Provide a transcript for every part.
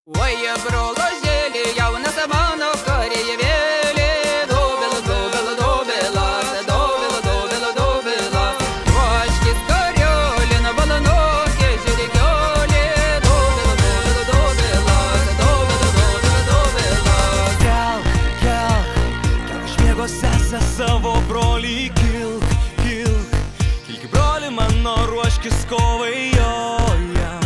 Oi, broložėlį, jaunas mano kareivėlį, dobila, dobila, dobila, dobila, dobila, dobila. Vaškis kariolina, balanokė, žirigiolė, dobila, dobila, dobila, dobila, dobila, dobila. Kelk, kelk iš miego sesę savo brolį, kilk, kilk, kilk brolį mano, ruoškis kovai jojam.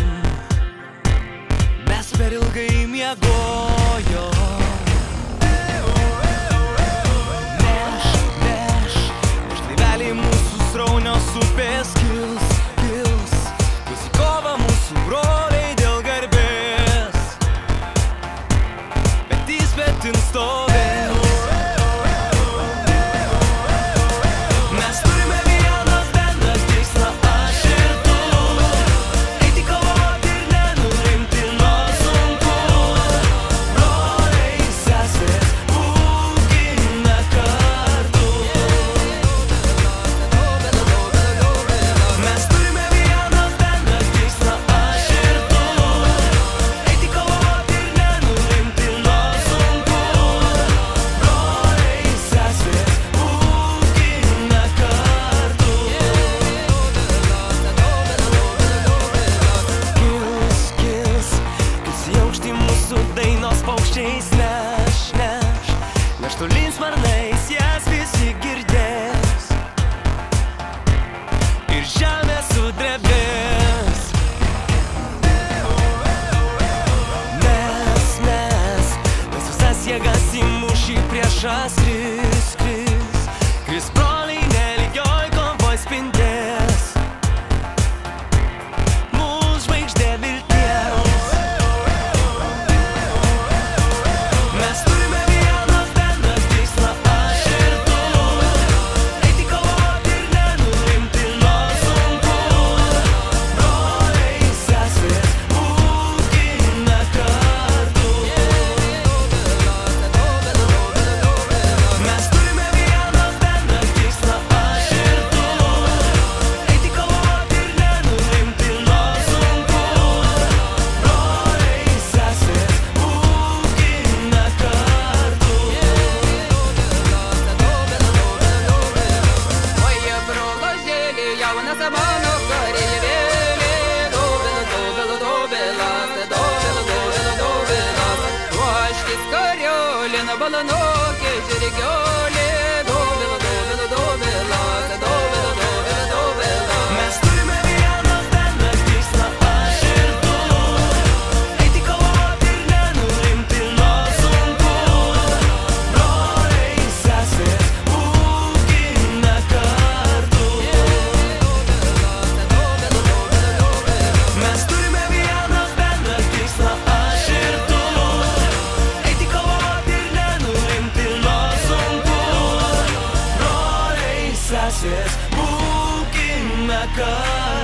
Mes per ilgai miegojo. Neš, neš, neš laiveliai mūsų sraunios upės kils, kils, bus į kovą mūsų broliai dėl garbės, petys petin stovės. Mes turime vienas bendras tikslą, aš ir tu, eiti kovoti ir nenurimti nuo sunkumų. Broliai, sesės, būkime kartu. Mes turime vienas bendras tikslą, aš ir tu, eiti kovoti ir nenurimti nuo sunkumų. Broliai, sesės, būkime kartu. Kils, kils, kils į aukštį mūsų dainos paukščiais neš, neš, neš tolyn sparnais, jas visi girdės ir žemė sudrebės. Mes visas jėgas į mūšį priešas kris, kris, kris broliai nelygioj kovoj spindės. Mūsų žvaigždė vilties. Mes turime vienas bendras tikslą, aš ir tu, eiti kovoti ir nenurimti nuo sunkumų. Broliai, sesės, būkime kartu. Mes turime vienas bendras tikslą, aš ir tu, eiti kovoti ir nenurimti nuo sunkumų. Broliai, sesės, būkime kartu. Oi, broložėlį, jaunas mano kareivėlį, dobila, dobila, dobila, dobila, dobila, dobila. Vaškis kariolina, balanokė, žirigiolė, dobila, dobila, dobila, dobila, dobila, dobila. Mes turime vienas bendras tikslą, aš ir tu, eiti kovoti ir nenurimti nuo sunkumų. Broliai, sesės, būkime kartu. Mes turime vienas bendras tikslą, aš ir tu, eiti kovoti ir nenurimti nuo sunkumų. Broliai, sesės, būkime kartu.